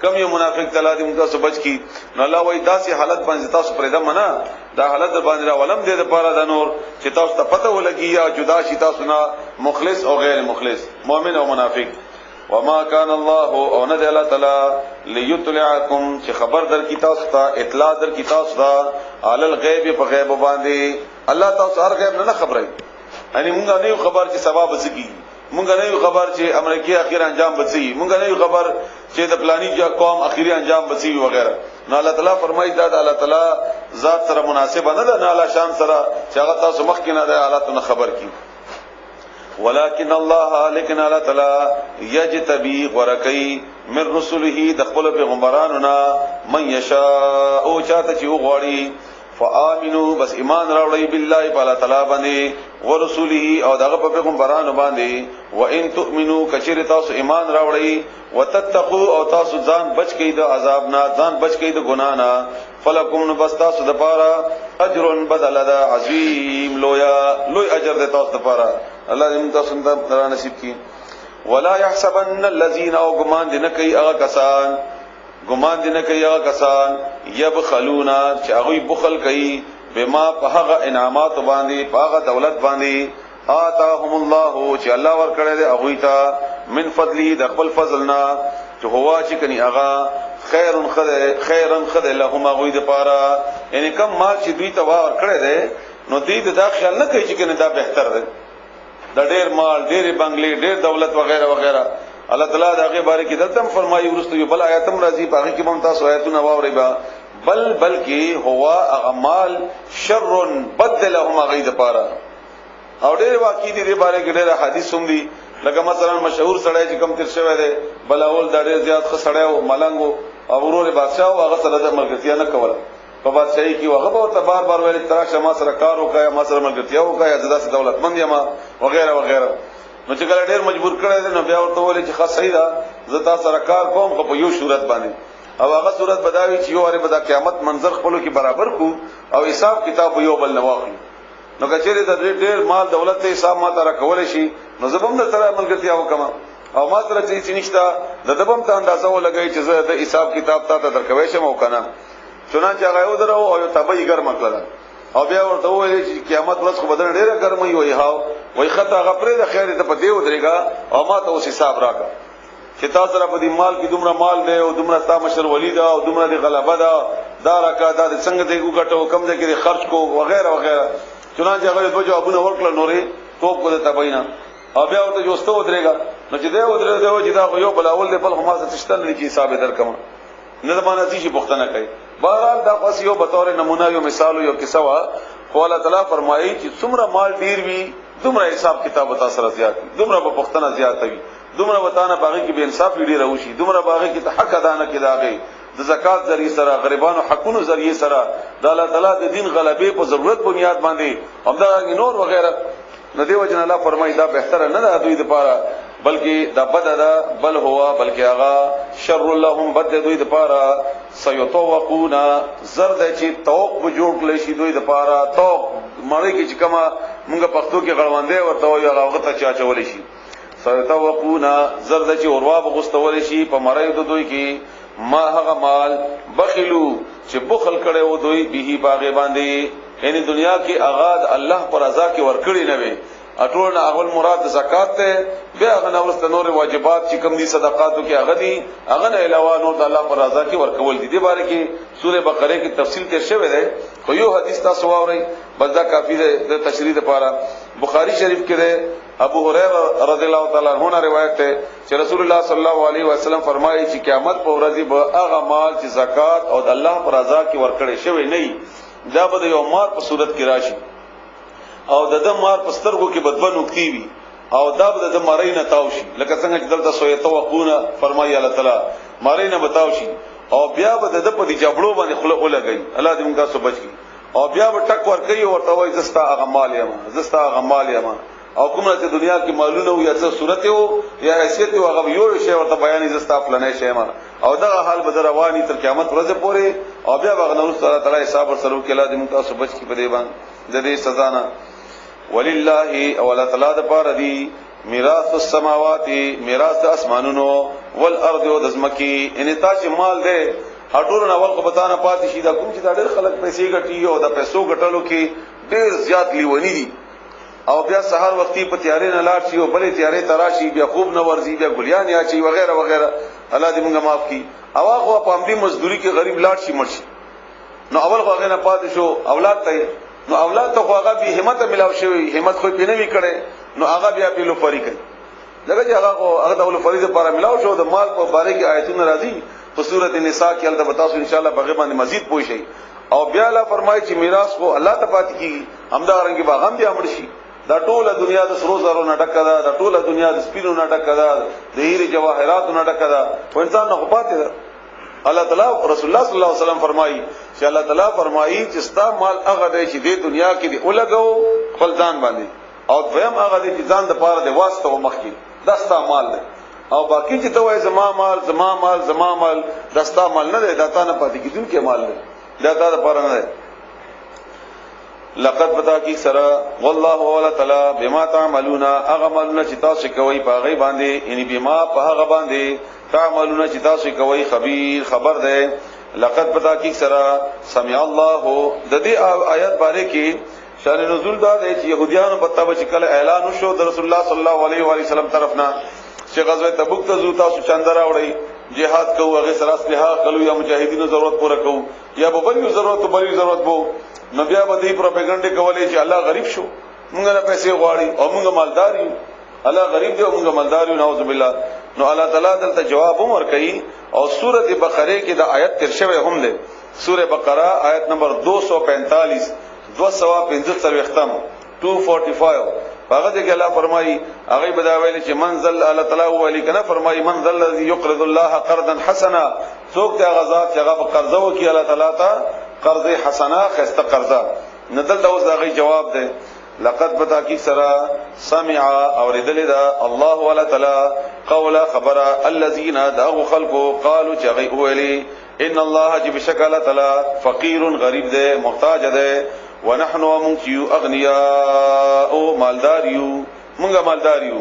کم یو منافق تعالی دې موږ تاسو بچ کی نو الله وایي داسې حالت باندې تاسو پرې د منا دا حالت باندې را ولم دې لپاره د نور چې تاسو ته پته ولګي یا جدا شي تاسو نه مخلص او غیر مخلص مؤمن او منافق وما كان الله او نه الله تعالی ليطلعكم چې خبر در کی تاسو ته اطلاع در کی تاسو ته علی الغیب په غیب باندې الله تاسو هر غیب نه خبرای یعنی مونږ نه یو خبر چې ثواب وسکی مونږ نه یو خبر چې امریکای اخیر انجام بچي مونږ نه یو خبر چې د پلاني قوم اخیری انجام بچي وغیرہ نو الله تعالی فرمایي دا الله تعالی ذات سره مناسب نه ده، نه الله شان سره چې هغه تاسو مخکې نه د حالاتونو خبر کی. ولكن الله لیکن الله تعالی یجتبی ورکی من رسله د خپل پیغمبرانو نه من یشاء او چاته چې وغواړي، فآمنوا بس ایمان راوړی بالله تعالی تعالی باندې ورسوله او دغه پیغمبرانو باندې، وان تؤمنوا کچری تاسو ایمان راوړی، وتتقوا او تاسو ځان بچ کړئ د عذاب نه، ځان بچ کړئ د ګنا نه، فلکم بس تاسو د پاره اجر بدل ده عظیم، لوی اجر ده تاسو د پاره، الله دې تاسو ته نصیب کړي. ولا يحسبن الذين او ګمان دي نه کوي هغه کسان، ګمان دي نه کوي هغه کسان يبخلون چې هغه بخل کوي بما په هغه انعامات باندې، په هغه دولت باندې آتاهم الله چې الله ورکړي دی هغه ته من فضله د خپل فضلنا، چې هوا چې کني هغه خیرن خد لهم هغه د پاره، یعنی کم مال چې دوی ته ورکړي دی نو دوی دا خیال نه کوي چې کنه دا بهتر دی، دا ډیر مال، ډیر بنگلې، ډیر دولت وغیرہ وغیرہ. الله تعالی داغه باره کې دلته فرمایي ورسته یو بل آیاتم راځي په هغه کې هم تاسو آیاتونه واورئ با بلکې هوا اغمال شر بدلهم غید پاره. او ډیر واقعي دي باره کې ډیر حدیث هم دي، لکه مثلا مشهور سړی چې کم تر شوی دی بلاول دا ډیر زیات ښه سړی او ملنګ او ورور بادشاہ او هغه سره د ملګرتیا نه کوله په بادشاہي کې، هغه به ته بار بار ویل تراشه ما سره کار وکای، ما سره ملګرتیا وکای، زدا سي دولتمند یم وغیرہ وغیرہ. نو چې کله ډیر مجبور کړی دی نو بیا ورته ویل چې خاص صحیح ده زتا سره کار کوم خو په یو صورت باندې، او هغه صورت بداوي چې یو اړ به د قیامت منظر خپلو کې برابر کو او حساب کتاب یو بل نه واخلي. نو کچېره د ډیر مال دولت ته حساب ما تر کول شي نو زبم نه سره ملګرتیا وکما او ما سره چې نشتا د دبم ته اندازه ولګی چې زه د حساب کتاب ته درکوي شم او کنه. چنانچه هغه یو درو او تبي ګرم کړل او بیا ورته ویل چې قیامت ورځ خو بدن ډیره ګرمي وي، هاو وای خطا غپره د خیر ته پدې ودرېګا او ما ته اوس حساب راکا چې تاسو سره په دې مال کې دومره مال دی او دومره تا مشر ولی دا او دومره دی غلبه دا راکا دا څنګه دی وګټو کم ځای کې خرج کو وغیرہ وغیرہ. چنانچه هغه په جوابونه ورکړل نورې توپ کو ته تبینا او بیا ورته جوسته ودرېګا نو چې دی ودرېږي چې دا یو بلاول دی بل خماسه تشتل لري چې حساب درکم نه زمانه شي پښتنه کوي. بهرحال دا خاص یو به تور نمونه یو مثال یو کیسه وا، خو الله تعالی فرمایي چې څومره مال ډیر وي دومره حساب کتاب تاسو سره زیات وي، دومره په پښتنه زیات وي، دومره وطن باغی کې به انصاف ډیر راوشي، دومره باغی کې حق ادا نه کیداږي، د زکات ذریعہ سره غریبانو حقونو ذریعہ سره د الله تعالی د دین غلبې په ضرورت بنیاد باندې همدا نور وغیرہ. ندی وجن الله فرمایي دا بهتر نه ده دوی لپاره بلکې دا بد ده، بل هوا بلکې هغه شر لهم بد دوی لپاره. سيطوقون زرد چې توق جوړ کړي شي دوی لپاره، توق مړی کې چې کما مونږ پښتو کې غړوندې ورته وي هغه ته چا چولې شي. سيطوقون زرد چې اوروا بغستول شي په مړی د دوی کې ما هغه مال بخلو چې بخل کړي و دوی به باغ باندې، یعنی دنیا کې اغاز الله پر رضا کې ورکړي نه وي اټول اول مراد زکات ته، بیا هغه ورسته نور واجبات چې کوم دي صدقاتو کې هغه دي هغه نه علاوه نور د الله پر رضا کې ورکول دي. دې باره کې سوره بقره کې تفصیل کې شوی دی، خو یو حدیث تاسو واورئ بس دا کافی دی د تشریح لپاره. بخاری شریف کې ده ابو هريره رضی الله تعالی عنہ روایت ده چې رسول الله صلی الله علیه وسلم فرمایي چې قیامت په ورځ به هغه مال چې زکات او د الله پر رضا کې ورکړي شوی نه دا به یو مار په صورت کې راشي او د دم مار په سترګو کې بدبه نوکتی وي او دا به د مارای نه تاو شي، لکه څنګه چې دلته سوې توقونه فرمایي الله تعالی مارای نه بتاو شي او بیا به د په دي جبړو باندې خله ولګي. الله دې موږ تاسو بچ کړي. او بیا به ټک ور کوي ورته وای زستا هغه مال یم، زستا هغه مال یم، او کومه چې دنیا کې مالونه وي یا څه صورت وو یا حیثیت وو هغه یو شی ورته بیانې زستا فلانه شی ما، او دا حال به رواني تر قیامت ورځ پورې او بیا به نور سره تعالی حساب ورسره کوي. الله دې موږ تاسو بچ کړي په دې باندې د دې سزا نه. ولله او الله تعالی د پاره دی میراث السماوات، میراث د اسمانونو، والارض او د زمکی، ان تاسو مال دې هټور نه ول قبطانه پاتې شي دا کوم چې دا ډېر خلک پیسې ګټي او د پیسو ګټلو کې ډېر زیات لیونی دي او بیا سحر وختي په تیارې نه لاړ شي او بلې تیارې تراشي بیا خوب نه ورزي بیا ګلیان یا چی وغیرہ وغیرہ. الله دې موږ معاف کړي. او هغه په امدی مزدوري کې غریب لاړ شي مرشي نو اول هغه نه پاتې شو اولاد ته، نو اولاد ته هغه به همت ملاو شوی، همت خو پینې وی کړي نو هغه بیا په لو فری کوي. لکه چې هغه د لو فری لپاره ملاو شو د مال په باره کې آیتونه راځي په سورۃ النساء کې البته تاسو ان شاء الله بغیر باندې مزید پوي شي. او بیا الله فرمایي چې میراث خو الله ته پاتې کیږي همدا رنګي باغم بیا مړ شي دا ټوله دنیا د سرو زرو نه ډکه ده دا ټوله دنیا د سپینو نه ډکه ده د هیري جواهرات نه ډکه ده او انسان نه پاتې ده الله تعالی رسول الله صلی الله علیه وسلم فرمایي چې الله تعالی فرمایي چې ستا مال هغه دی چې د دنیا کې دی ولګو خپل ځان باندې او دویم هغه دی چې ځان د پاره دی واسطه او مخکي دا ستا مال دی او باقی چې ته وای زما مال دستا مال نه دی دا تا نه پاتې کیدونکې مال دی دا تا د پاره نه دی لقد پتا کی سرا والله ولا تعالی بما تعملون اغملنا چې تاسو کوي په غي باندې یعنی بما په هغه باندې تعملون چې تاسو کوي خبير خبر ده لقد پتا کی سرا سمع الله د دې آیات باره کې شان نزول دا دی چې يهوديانو په تابع چې کله اعلان وشو د رسول الله صلی الله علیه و علیه وسلم طرفنا چې غزوه تبوک ته زو تاسو چندرا وړي جهاد کوو هغه سره اسلحه کلو یا مجاهدینو ضرورت پوره کوو یا به بل ضرورت بو نو بیا به دې پروپاګاندا کولې چې الله غریب شو موږ نه پیسې غواړي او موږ مالدار یو الله غریب دی او موږ مالدار یو نعوذ بالله نو الله تعالی دلته جواب هم ورکړي او سوره بقره کې د آیت تر شوی هم ده سوره بقره آیت نمبر 245 215 ختم 245 هغه کې الله فرمایي هغه بداویل چې منزل الله تعالی ولی کنه فرمایي منزل الذي يقرض الله قرضا حسنا څوک ته غزاد چې هغه قرض وکي الله تعالی ته قرض حسنا خسته قرضا ندل دا اوس هغه جواب ده لقد بتا کی سرا سمع اوردل دا الله ولا تعالی قول خبر الذين دعوا خلقوا قالوا جغي ولی ان الله جب شکل تعالی فقیر غریب ده محتاج ده ونحن ومنكيو اغنياء او مالداریو مونږه مالداریو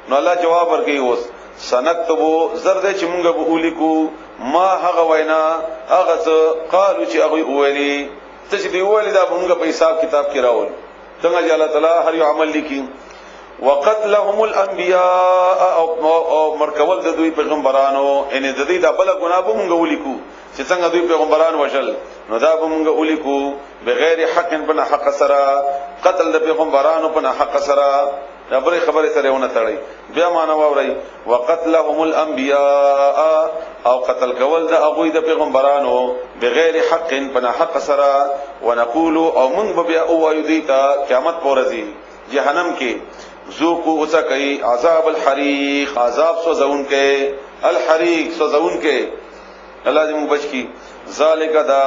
نو الله جواب ورکړي اوس سنكتبو زرد چې مونږه به ولیکو ما هغه وینا هغه قالو چې هغه ویلي ته چې دی ویلي دا مونږه په حساب کتاب کې راول څنګه چې الله تعالی هر یو عمل لیکي وقتلهم الانبیاء او مرکول د دوی پیغمبرانو ان د دې د بل ګناه به مونږ ولیکو چې څنګه دوی پیغمبران وشل نو دا به مونږ ولیکو بغیر حق بنا حق سره قتل د پیغمبرانو په حق سره خبره سره ونه تړي بیا معنا ووري وقتلهم الانبیاء او قتل کول د ابوی د پیغمبرانو بغیر حق بنا حق سره ونقول او مونږ بیا او ایدیتا قیامت پورځي جهنم کې ذوقوا وسکئی عذاب الحریق عذاب سوزون کې الحریق سوزون کې الله دې موږ بچ کی ذالک دا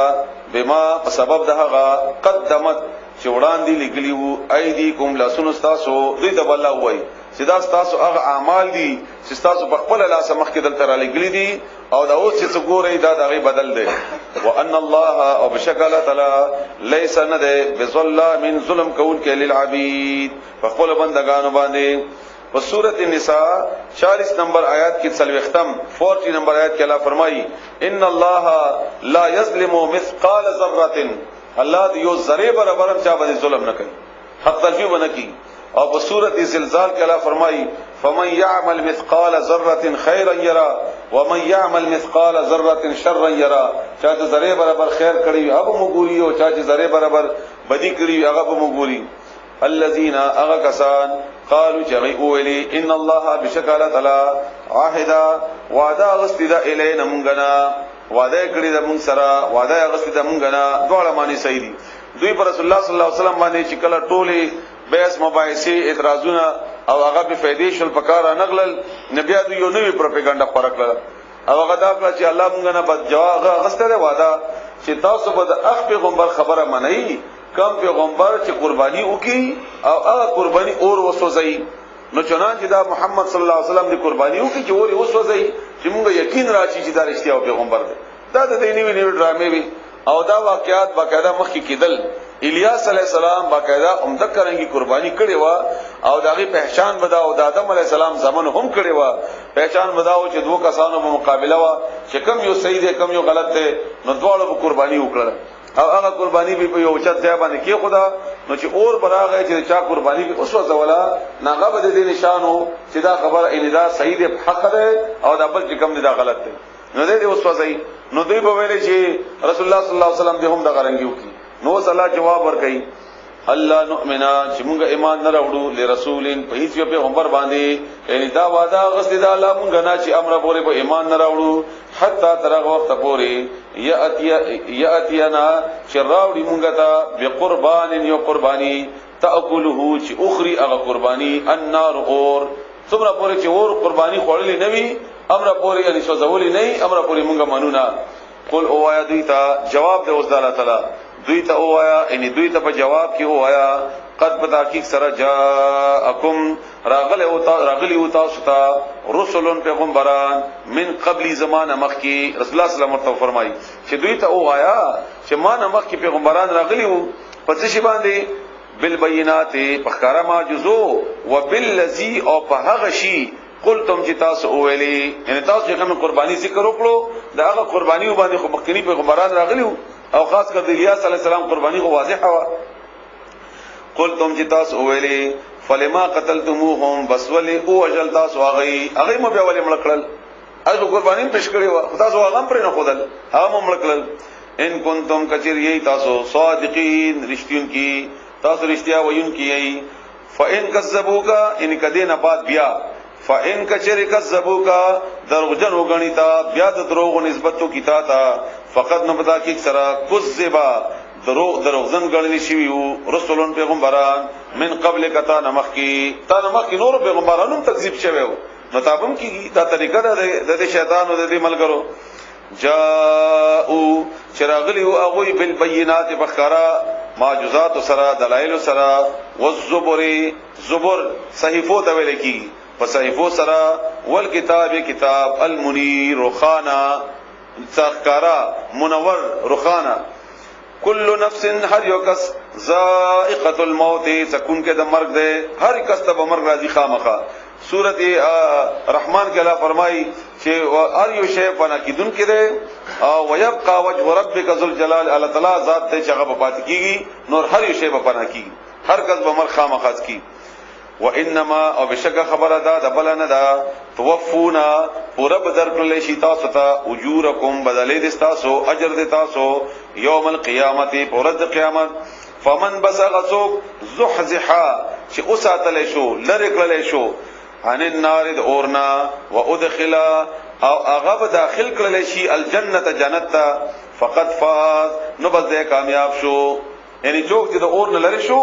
بما سبب دهغه قدمت چې وړاندې لګلیو ایدیکم لاسن استاسو دې د الله وای چې دا استاسو هغه اعمال دي چې استاسو په خپل لاس مخ کې دلته را لګلی دي او دا اوس چې ګورې دا دغه بدل دی وان الله او بشکل تعالی ليس ند بظلام ظلم کون کې للعبید په خپل بندگانو باندې په سورۃ النساء 40 نمبر آیات کې څلوي ختم 40 نمبر آیات کې الله فرمایي ان الله لا يظلم مثقال ذره الله دې یو ذره برابر هم چا باندې ظلم نه کوي حق تلفی نه کوي او په سورۃ زلزال کې الله فرمایي فمن يعمل مثقال ذره خيرا يرى ومن يعمل مثقال ذره شرا يرى چا چې ذره برابر خیر کړی هغه مګوري او چا چې ذره برابر بدی کړی هغه مګوري الذين اغكسان قالوا جميعوا الي ان الله بشكل تعالی عهدا وعده غستدا الينا منغنا وعده کړی د مون سره وعده غستدا منغنا ډول معنی صحیح دي دوی پر رسول الله صلی الله علیه وسلم باندې چې کله ټوله بیس مباحثه اعتراضونه او هغه به فائدې شل پکاره نغلل نبی دوی یو نوې پروپاګاندا خورا کړل او هغه دا کړ چې الله مونږ نه بد جواب غستره وعده چې تاسو به د اخ پیغمبر خبره منئ کم پیغمبر چې قرباني وکي او هغه قرباني اور وسوځي نو چنانچه دا محمد صلی الله علیه وسلم دی قرباني وکي چې اور وسوځي چې موږ یقین راشي چې دا رښتیا او پیغمبر دی دا د دیني ویني ډرامې وي او دا واقعات باقاعده مخکې کېدل الیاس علیہ السلام باقاعده عمده کرنګي قرباني کړي وا او داغي پہچان ودا او د آدم علیہ السلام زمن هم کړي وا پہچان ودا او چې دوه کسانو په مقابله وا چې کم یو صحیح دی کم یو غلط دی نو دواړو په قرباني وکړه او هغه قرباني به یو چت ځای باندې کې خدا نو چې اور براغه چې چا قرباني به اوس وزولا ناغه به دې نشانو چې دا خبر ان دا صحیح دی حق دی او دا بل چې کم دی دا غلط دی نو دې اوس وځي نو دوی به ویل چې رسول الله صلی الله علیه وسلم دې هم دا غرنګیو کی نو الله جواب ورکړي الله نؤمنا چې موږ ایمان نه راوړو لرسولین په هیڅ یو پیغمبر باندې یعنی دا وعده غسل دا الله موږ نه چې امر پورې په ایمان نه راوړو حتی تر هغه وخت پورې یاتینا چې راوړي موږ ته بقربان یو قربانی تاکله چې اخري هغه قربانی النار اور څومره پورې چې اور قربانی خوړلې نه وي امر پورې یعنی سوزولې نه امر پورې موږ منونه قل او آیا دوی ته جواب دی اوس د الله تعالی دوی ته او آیا یعنی دوی ته په جواب کې او آیا قد بتحقیق سره جاءکم راغلی او تاسو ته رسل پیغمبران من قبل زمانه مخکی رسول الله صلی الله علیه وسلم فرمایي چې دوی ته او آیا چې ما مخکی پیغمبران راغلی وو په څه شی باندې بالبينات پخکارا معجزو وبالذي او په هغه شی قلتم چې تاسو ویلي یعنی تاسو چې کوم قرباني ذکر وکړو دا هغه قرباني باندې خو مخکنی پیغمبران راغلیو او خاص کر د الیاس علی السلام قرباني خو واضحه وا قلتم چې تاسو ویلي فلما قتلتموهم بس ولي او اجل تاسو هغه مو به ولي ملکل هغه قرباني پېښ کړی و تاسو هغه پر نه خدل هغه مو ملکل ان کنتم کچری تاسو صادقین رښتین کی تاسو رښتیا وایون کیي فإن كذبوکا ان کدی نه بعد بیا فإن کچری کذبوکا دروغجن وګڼیتا بیا د دروغ نسبت تو کیتا تا فقط نه پتا کی سرا کذبا دروغجن غړلی شی وو رسولون پیغمبران من قبل کتا نمخ کی تا نمخ کی نور پیغمبرانو تکذیب شوه نو تابم کی دا طریقه د شیطان او د ملګرو جاءو چراغلی او غوی بالبينات بخرا معجزات سرا دلائل سرا والزبر زبر صحیفو ته ویل کی په صحیفو سرا والکتاب کتاب المنیر رخانا ذکرا منور رخانا کل نفس هر یو کس ذائقه الموت سکون کې د مرګ ده هر کس ته مرګ راځي خامخه سورۃ رحمان کې الله فرمایي چې هر یو شی فنا کیدون کې ده او ويبقى وجه ربک ذل جلال الله تعالی ذات ته چې هغه پات کیږي نور هر یو شی په فنا کیږي هر کس به مرګ خامخه کی وانما او بشک خبره ده د بل نه ده توفونا ورب درکل شي تاسو ته اجورکم بدلې د تاسو اجر د تاسو یوم القیامت پرد قیامت فمن بسغسو زحزحا چې اوساتل شو لری کړل شو عن النار اورنا وادخل او هغه داخل کړل شي الجنه جنت فقط فاز نو بس دې کامیاب شو یعنی څوک چې د اور نه لری شو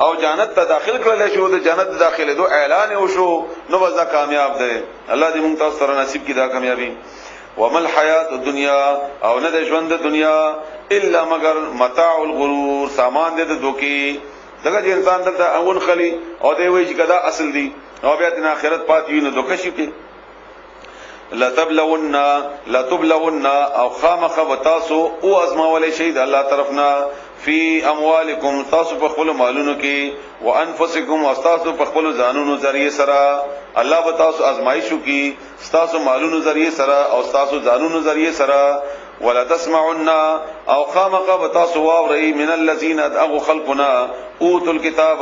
او جنت ته داخل کړل شو د جنت داخله دو اعلان وشو نو بس دا کامیاب دی الله دې موږ تاسو سره نصیب کړي دا کامیابی ومل حیات الدنیا او نه د ژوند د دنیا الا مگر متاع الغرور سامان دې د دوکي دغه انسان دلته اون خلی او دی وی چې کدا اصل دی او بیا د آخرت پات ویني دوکه شي کې لا تبلغن او خامخ وتاسو او ازماول شهید الله طرفنا فی اموالکم تاسو په خپل مالونو کې وانفسکم واستاسو په خپل ځانونو ذریعہ سره الله به تاسو ازمایښو کې تاسو مالونو ذریعہ سره او تاسو ځانونو ذریعہ سره ولا تسمعن او خامخ وتاسو واوري من الذين ادعوا خلقنا اوتل الكتاب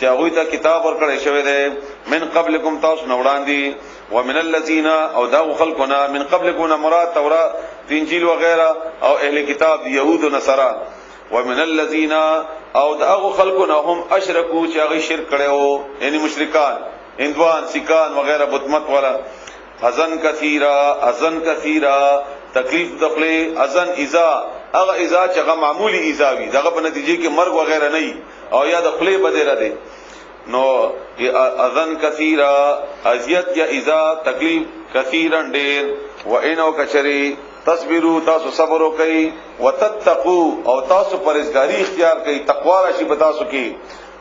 چې هغه ته کتاب ورکړی شوی دی من قبلکم تاسو نو وړاندې ومن الذين او دعوا خلقنا من قبلکم مراد تورات انجیل وغيرها او اهل کتاب يهود و نصارا ومن الذين او دعوا خلقنا هم اشركوا چې هغه شرک کړو یعنی مشرکان هندوان سکان وغيرها بتمت والا اذن کثیرا تکلیف دخله اذن اذا هغه اذا چې هغه معمولی اذا وي دغه په نتیجه کې مرګ وغیرہ نه او یا دخله بدره دي نو اذن کثیرا اذیت یا اذا تکلیف کثیرا ډیر و انو کچری تصبروا تاسو صبر وکئ وتتقوا او تاسو پرهیزګاری اختیار کئ تقوا راشي بتاسو کې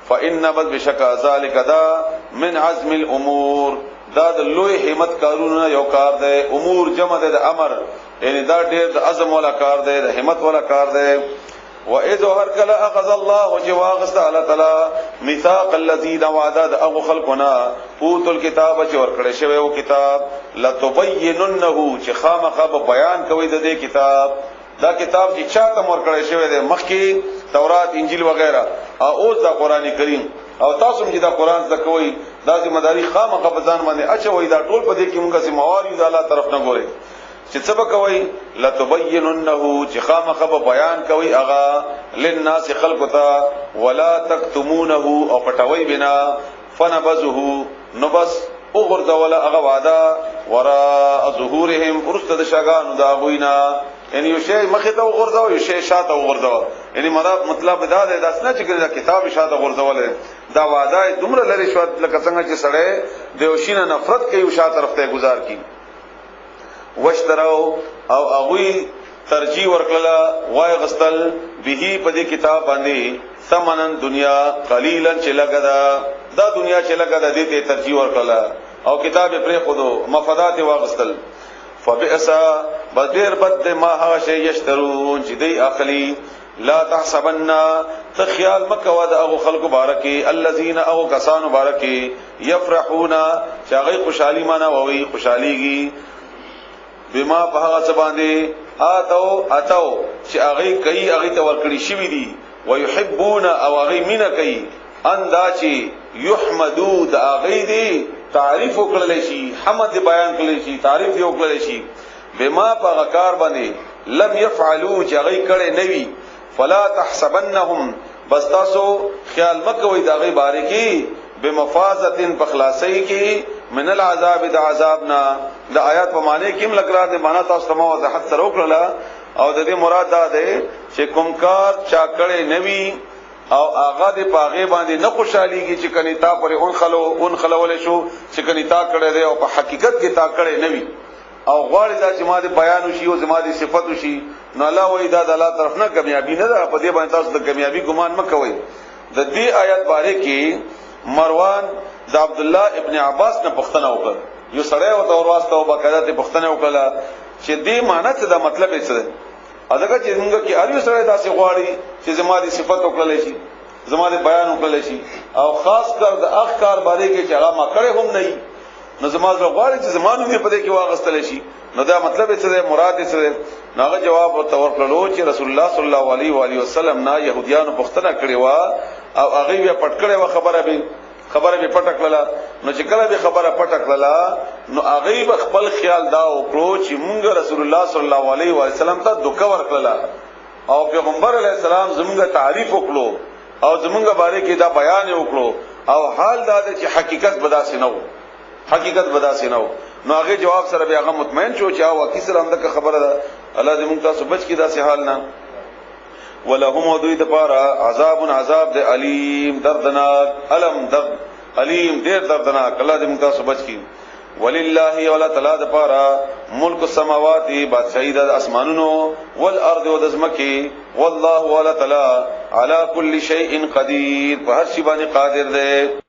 فان بشک ذلک دا من عزم الامور دا د لوی همت کارونه یو کار دی امور جمع د امر یعنی دا ډېر د عزم ولا کار دی د همت ولا کار دی و اذ هر کله اخذ الله جواغست الله تعالی میثاق الذين وعدد او خلقنا اوتل کتاب چې ورکړی شوی او کتاب لتبيننه چې خامخه بیان کوي د دې کتاب دا کتاب چې چاته ورکړی شوی دی مخکې تورات انجیل وغیرہ او اوس د قران کریم او تاسو چې دا قران زکوي دا ذمہ داری خامخه په ځان باندې اچوي دا ټول په دې کې موږ ذمہوار یو د الله طرف نه ګوري چې څه کوي لتبیننه چې خامخ به بیان کوي هغه للناس خلق ته ولا تکتمونه او پټوي بنا فنبذه نو بس او غرزوله هغه وعده ورا ظهورهم ورست د شاګانو دا غوینا یعنی یو شی مخه ته غرزو یو شی شاته غرزو یعنی مطلب دا دی داس نه چې کتاب شاته غرزوله دا وعده دومره لري شو لکه څنګه چې سړی د یوشینه نفرت کوي او شاته طرف ته گزار کی وشتراو او اغوی ترجیح ورکلا وای غستل به په دې کتاب باندې ثمنن دنیا قلیلا چې لګدا دا دنیا چې لګدا دې ته ترجیح ورکلا او کتاب پرې خودو مفادات واغستل فبئس بدر بد ما ها شی یشترون چې دی اخلی لا تحسبن تخيال مکه ود او خلق بارکی الذين او کسان بارکی يفرحون چې هغه خوشحالي معنا ووي خوشحاليږي بما په هغه څه باندې اتو چې هغه کوي هغه ته ورکړي شوی دي ويحبون او هغه مینا کوي اندا چې يحمدو د هغه دي تعریف وکړل شي حمد بیان کړل شي تعریف یې وکړل شي بما په هغه کار باندې لم يفعلوا چې هغه کړي نوي فلا تحسبنهم بس تاسو خیال مکوئ دا غي باره کې بمفازتن بخلاصي کې من العذاب د عذابنا د آیات په معنی کې ملګرا د معنا تاسو ته وضاحت سره وکړه او د دې مراد دا ده چې کومکار چا کړي نوي او هغه د پاغه باندې نه خوشاليږي چې کنيتا پر اون خلول شو چې کنيتا کړي دی او په حقیقت کې تا کړي نوي او غواړي دا چې ما دې بیان وشي او زما دې صفت وشي نو الله وې دا د الله طرف نه کامیابی نه ده په دې باندې تاسو د کامیابی ګمان مکوئ د دې آیات باره کې مروان د عبد الله ابن عباس نه پوښتنه وکړه یو سړی او تور واسطه او باقاعده ته پوښتنه وکړه چې دې معنی څه دا مطلب یې څه ده اځکه چې موږ کې اړ یو سړی داسې غواړي چې زما دې صفت وکړل شي زما دې بیان وکړل شي او خاص کر د اخکار باره کې چې هغه ما کړې هم نه نو زما غواړي چې زمانو دې په دې کې واغستل شي نو دا مطلب څه ده مراد څه ده ناغه جواب ورته ورکړلو چې رسول الله صلی الله علیه و علیه وسلم نه يهوديانو پوښتنه کړې و او هغه یې پټ کړې و خبره به پټکړه نو چې کله به خبره پټکړه نو هغه به خپل خیال دا وکړو چې مونږ رسول الله صلی الله علیه و سلم ته دوکه ورکړه او پیغمبر علیه السلام زموږه تعریف وکړو او زموږه باره کې دا بیان وکړو او حال دا چې حقیقت بداسې نه و نو هغه جواب سره به هغه مطمئن شو چې او کی سره اندکه خبره ده الله دې موږ تاسو بچ کی دا سه حال نه ولهم دوی د پاره عذاب د علیم دردناک علیم ډیر دردناک الله دې موږ تاسو بچ کی ولله ولا تعالی د پاره ملک السماوات بادشاہی د اسمانونو والارض و د زمکه والله ولا تعالی علی کل شیء قدیر په هر شی باندې قادر دی